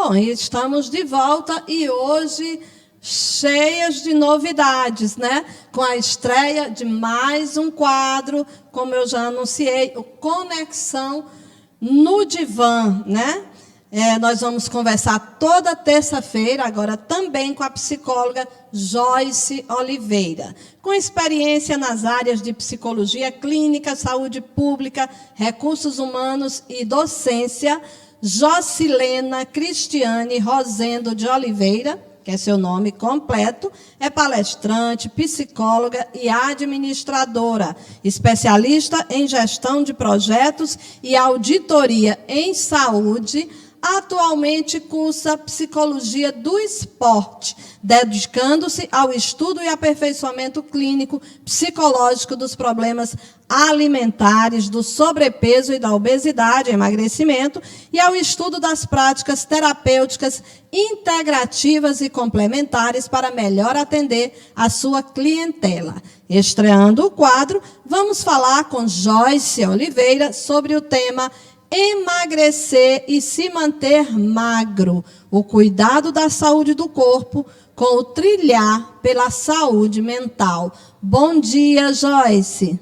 Bom, e estamos de volta e hoje cheias de novidades, né? Com a estreia de mais um quadro, como eu já anunciei, o Conexão no Divã, né? Nós vamos conversar toda terça-feira, agora também com a psicóloga Joyce Oliveira, com experiência nas áreas de psicologia clínica, saúde pública, recursos humanos e docência. Jocilena Cristiane Rosendo de Oliveira, que é seu nome completo, é palestrante, psicóloga e administradora, especialista em gestão de projetos e auditoria em saúde. Atualmente cursa Psicologia do Esporte, dedicando-se ao estudo e aperfeiçoamento clínico psicológico dos problemas alimentares, do sobrepeso e da obesidade, emagrecimento, e ao estudo das práticas terapêuticas integrativas e complementares para melhor atender a sua clientela. Estreando o quadro, vamos falar com Joyce Oliveira sobre o tema emagrecer e se manter magro, o cuidado da saúde do corpo com o trilhar pela saúde mental. Bom dia, Joyce.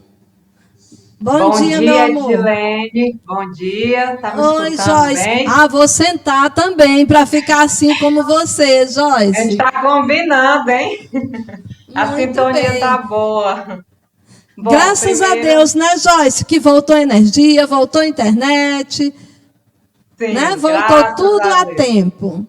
Bom dia, meu amor. Edilene. Bom dia, tá me Oi, escutando Joyce. bem? Vou sentar também para ficar assim como você, A gente Joyce. está combinando, hein? A Muito sintonia tá bem. boa. Bom, Graças a primeiro, Deus, né, Joyce? Que voltou a energia, voltou a internet, né? sim, Voltou graças tudo a a Deus, tempo.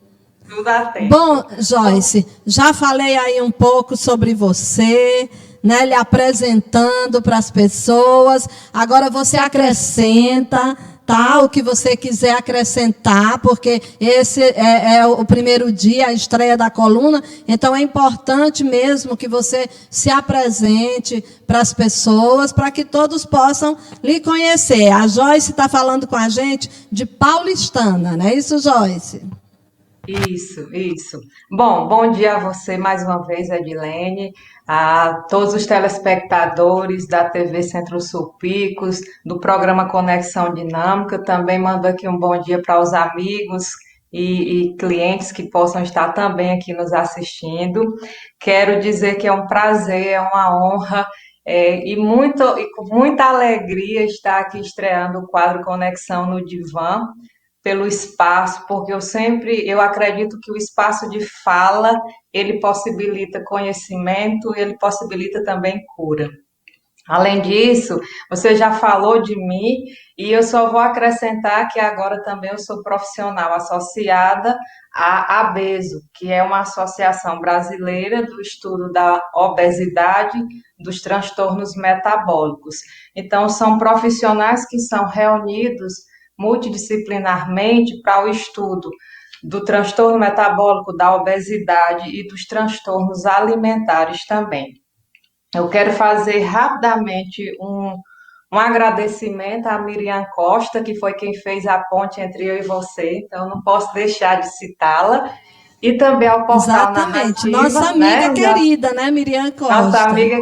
tudo a Bom, tempo. Bom, Joyce, já falei aí um pouco sobre você, né, lhe apresentando para as pessoas. Agora você acrescenta, tá, o que você quiser acrescentar, porque esse é o primeiro dia, a estreia da coluna. Então é importante mesmo que você se apresente para as pessoas, para que todos possam lhe conhecer. A Joyce está falando com a gente de Paulistana, não é isso, Joyce? isso. Bom dia a você mais uma vez, Edilene, a todos os telespectadores da TV Centro-Sul Picos, do programa Conexão Dinâmica. Também mando aqui um bom dia para os amigos e clientes que possam estar também aqui nos assistindo. Quero dizer que é um prazer, é uma honra. E com muita alegria estar aqui estreando o quadro Conexão no Divã, pelo espaço, porque eu acredito que o espaço de fala, ele possibilita conhecimento, ele possibilita também cura. Além disso, você já falou de mim e eu só vou acrescentar que agora também eu sou profissional associada à ABESO, que é uma associação brasileira do estudo da obesidade, dos transtornos metabólicos. Então, são profissionais que são reunidos multidisciplinarmente para o estudo do transtorno metabólico, da obesidade e dos transtornos alimentares também. Eu quero fazer rapidamente um agradecimento à Miriam Costa, que foi quem fez a ponte entre eu e você, então não posso deixar de citá-la, e também ao Portal Exatamente. Nossa Narrativa, amiga né? querida, né, Miriam Nossa Costa? amiga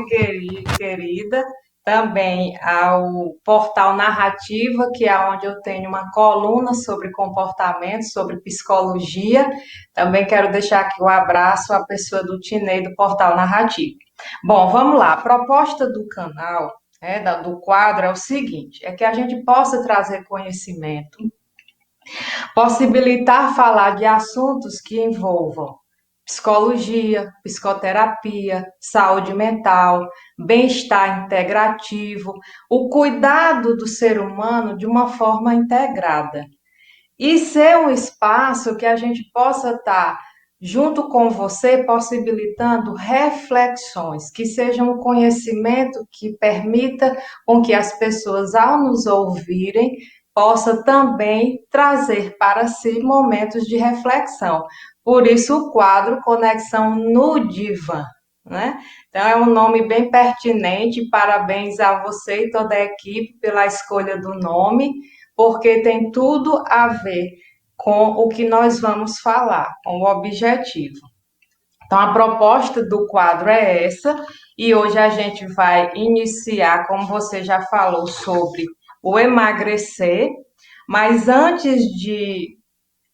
querida, também ao Portal Narrativa, que é onde eu tenho uma coluna sobre comportamento, sobre psicologia. Também quero deixar aqui um abraço à pessoa do Tinei do Portal Narrativo. Bom, vamos lá. A proposta do canal, do quadro, é o seguinte: é que a gente possa trazer conhecimento, possibilitar falar de assuntos que envolvam psicologia, psicoterapia, saúde mental, bem-estar integrativo, o cuidado do ser humano de uma forma integrada. E ser um espaço que a gente possa estar junto com você, possibilitando reflexões, que sejam um conhecimento que permita com que as pessoas, ao nos ouvirem, possa também trazer para si momentos de reflexão. Por isso o quadro Conexão no Divã, né? Então é um nome bem pertinente. Parabéns a você e toda a equipe pela escolha do nome, porque tem tudo a ver com o que nós vamos falar, com o objetivo. Então, a proposta do quadro é essa, e hoje a gente vai iniciar, como você já falou, sobre o emagrecer, mas antes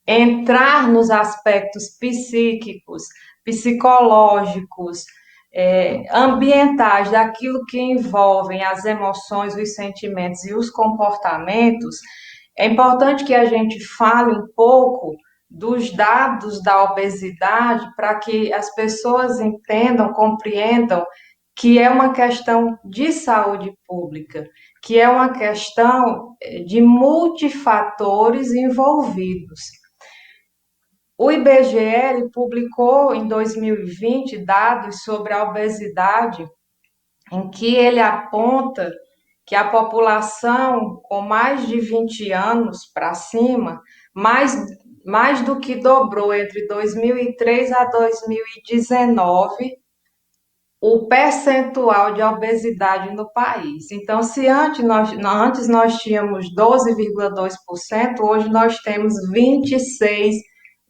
entrar nos aspectos psíquicos, psicológicos, ambientais, daquilo que envolvem as emoções, os sentimentos e os comportamentos, é importante que a gente fale um pouco dos dados da obesidade para que as pessoas entendam, compreendam que é uma questão de saúde pública, que é uma questão de multifatores envolvidos. O IBGE publicou em 2020 dados sobre a obesidade, em que ele aponta que a população com mais de 20 anos para cima, mais do que dobrou entre 2003 a 2019 o percentual de obesidade no país. Então, se antes nós tínhamos 12,2%, hoje nós temos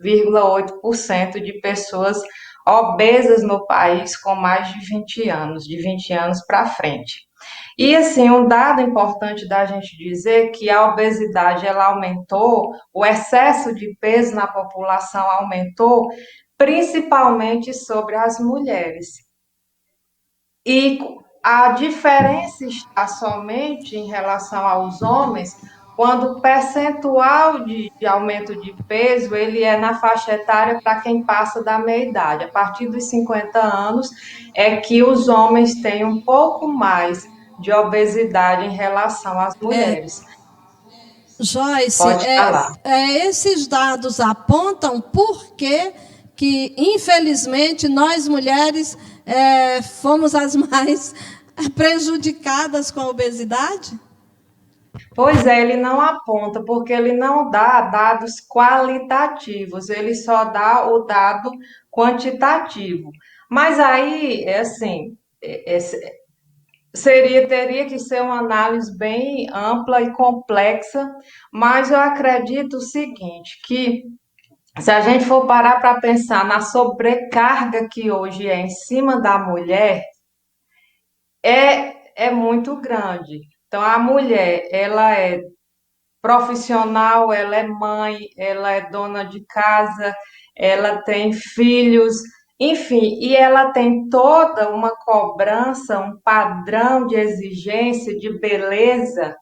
26,8% de pessoas obesas no país com mais de 20 anos para frente. E assim, um dado importante da gente dizer que a obesidade ela aumentou, o excesso de peso na população aumentou, principalmente sobre as mulheres. E a diferença está somente em relação aos homens, quando o percentual de aumento de peso ele é na faixa etária para quem passa da meia-idade. A partir dos 50 anos é que os homens têm um pouco mais de obesidade em relação às mulheres. Joyce, Pode falar. esses dados apontam por que, infelizmente, nós mulheres fomos as mais prejudicadas com a obesidade? Pois é, ele não aponta, porque ele não dá dados qualitativos, ele só dá o dado quantitativo. Mas aí, é assim, teria que ser uma análise bem ampla e complexa, mas eu acredito o seguinte, que se a gente for parar para pensar na sobrecarga que hoje é em cima da mulher, é muito grande. Então, a mulher, ela é profissional, ela é mãe, ela é dona de casa, ela tem filhos, enfim, e ela tem toda uma cobrança, um padrão de exigência de beleza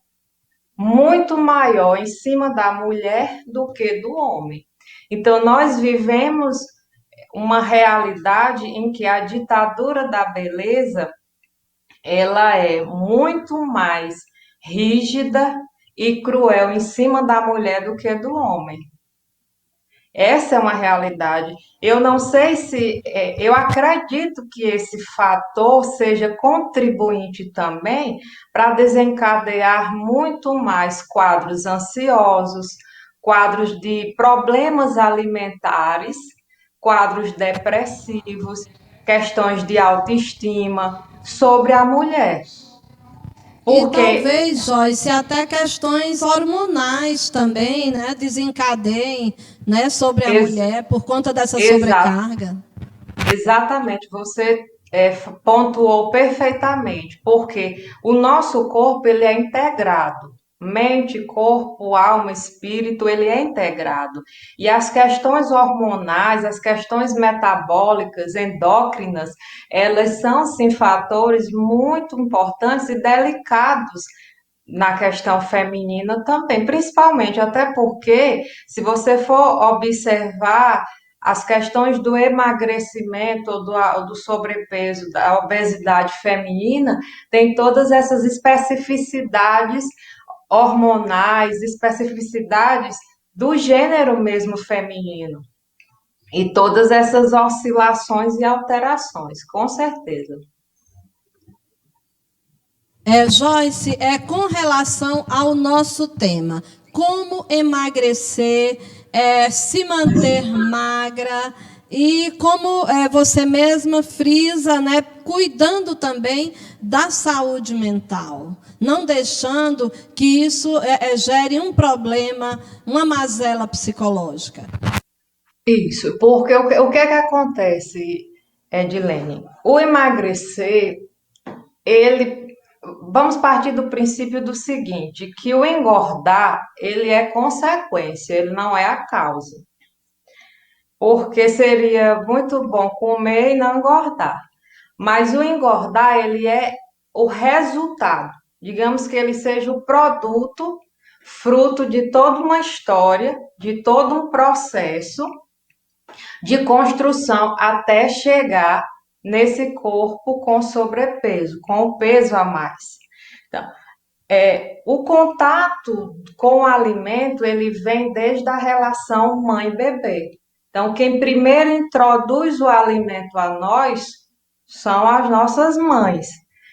muito maior em cima da mulher do que do homem. Então, nós vivemos uma realidade em que a ditadura da beleza ela é muito mais rígida e cruel em cima da mulher do que do homem. Essa é uma realidade. Eu não sei se, eu acredito que esse fator seja contribuinte também para desencadear muito mais quadros ansiosos, quadros de problemas alimentares, quadros depressivos, questões de autoestima sobre a mulher. E Porque talvez, Joyce, até questões hormonais também, né, desencadeiem, né, sobre a ex- mulher por conta dessa exa- sobrecarga. exatamente, você pontuou perfeitamente, porque o nosso corpo ele é integrado. Mente, corpo, alma, espírito, ele é integrado. E as questões hormonais, as questões metabólicas, endócrinas, elas são, sim, fatores muito importantes e delicados na questão feminina também, principalmente, até porque, se você for observar as questões do emagrecimento ou do sobrepeso, da obesidade feminina, tem todas essas especificidades hormonais, especificidades do gênero mesmo feminino. E todas essas oscilações e alterações, com certeza. Joyce, com relação ao nosso tema, como emagrecer, se manter magra e como você mesma frisa, né, cuidando também da saúde mental, não deixando que isso gere um problema, uma mazela psicológica. Isso, porque o que é que acontece, Edilene? O emagrecer, ele vamos partir do princípio do seguinte, que o engordar, ele é consequência, ele não é a causa. Porque seria muito bom comer e não engordar. Mas o engordar, ele é o resultado. Digamos que ele seja o produto, fruto de toda uma história, de todo um processo de construção até chegar nesse corpo com sobrepeso, com o peso a mais. Então, o contato com o alimento, ele vem desde a relação mãe-bebê. Então, quem primeiro introduz o alimento a nós são as nossas mães.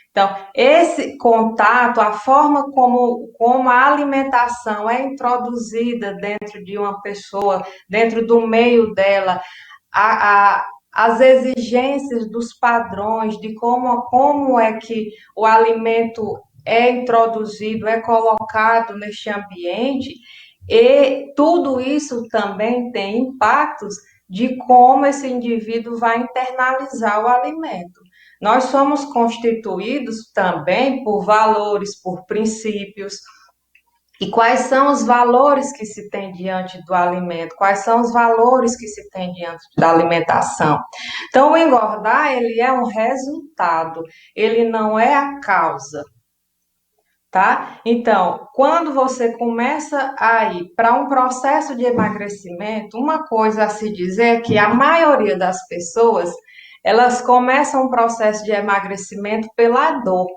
Então, esse contato, a forma como a alimentação é introduzida dentro de uma pessoa, dentro do meio dela, as exigências dos padrões, de como é que o alimento é introduzido, é colocado neste ambiente, e tudo isso também tem impactos de como esse indivíduo vai internalizar o alimento. Nós somos constituídos também por valores, por princípios. E quais são os valores que se tem diante do alimento? Quais são os valores que se tem diante da alimentação? Então, o engordar, ele é um resultado, ele não é a causa, tá? Então, quando você começa a ir para um processo de emagrecimento, uma coisa a se dizer é que a maioria das pessoas, elas começam um processo de emagrecimento pela dor.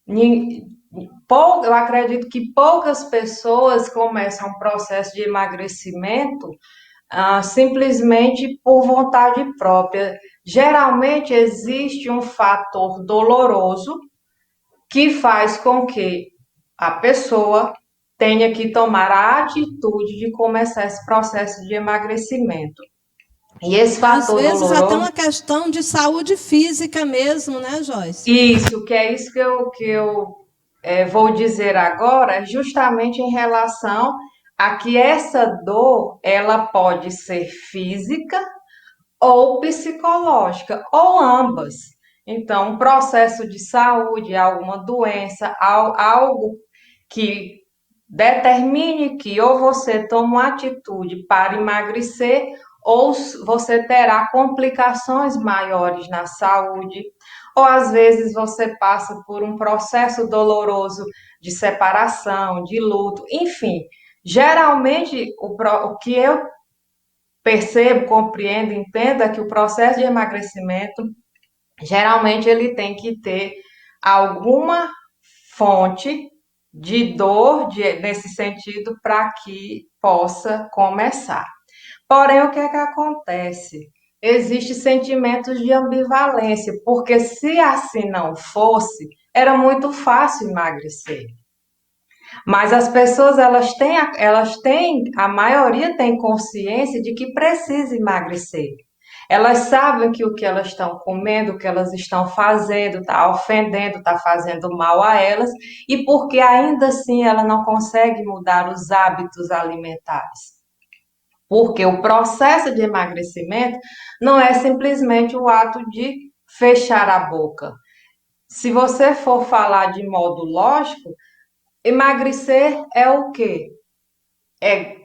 Eu acredito que poucas pessoas começam um processo de emagrecimento simplesmente por vontade própria. Geralmente existe um fator doloroso que faz com que a pessoa tenha que tomar a atitude de começar esse processo de emagrecimento. E esse Às fator vezes até doloroso, uma questão de saúde física mesmo, né, Joyce? isso, que é isso que eu vou dizer agora, é justamente em relação a que essa dor, ela pode ser física ou psicológica, ou ambas. Então, um processo de saúde, alguma doença, algo que determine que ou você toma uma atitude para emagrecer ou você terá complicações maiores na saúde, ou às vezes você passa por um processo doloroso de separação, de luto, enfim. Geralmente, o que eu percebo, compreendo, entendo é que o processo de emagrecimento, geralmente ele tem que ter alguma fonte de dor nesse sentido para que possa começar. Porém, o que é que acontece? Existem sentimentos de ambivalência, porque se assim não fosse, era muito fácil emagrecer. Mas as pessoas, a maioria tem consciência de que precisa emagrecer. Elas sabem que o que elas estão comendo, o que elas estão fazendo, está ofendendo, está fazendo mal a elas, e porque ainda assim ela não consegue mudar os hábitos alimentares. Porque o processo de emagrecimento não é simplesmente o ato de fechar a boca. Se você for falar de modo lógico, emagrecer é o quê? É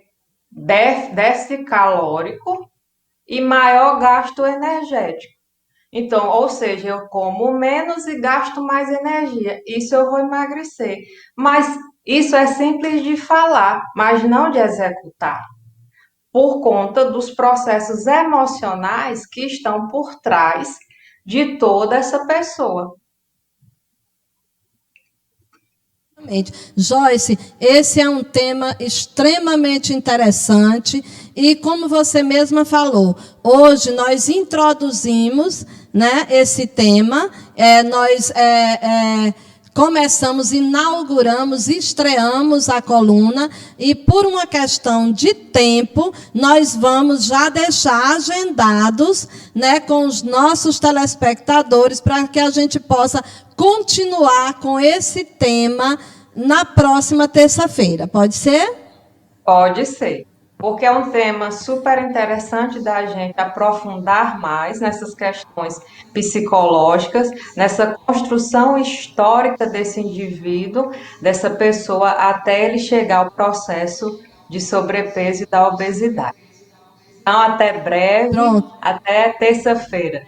déficit calórico e maior gasto energético. Então, ou seja, eu como menos e gasto mais energia. Isso eu vou emagrecer. Mas isso é simples de falar, mas não de executar, por conta dos processos emocionais que estão por trás de toda essa pessoa. Joyce, esse é um tema extremamente interessante e, como você mesma falou, hoje nós introduzimos, né, esse tema, nós começamos, inauguramos, estreamos a coluna e, por uma questão de tempo, nós vamos já deixar agendados, né, com os nossos telespectadores para que a gente possa continuar com esse tema na próxima terça-feira. Pode ser? Pode ser. porque é um tema super interessante da gente aprofundar mais nessas questões psicológicas, nessa construção histórica desse indivíduo, dessa pessoa, até ele chegar ao processo de sobrepeso e da obesidade. Então, até breve, Pronto. até terça-feira.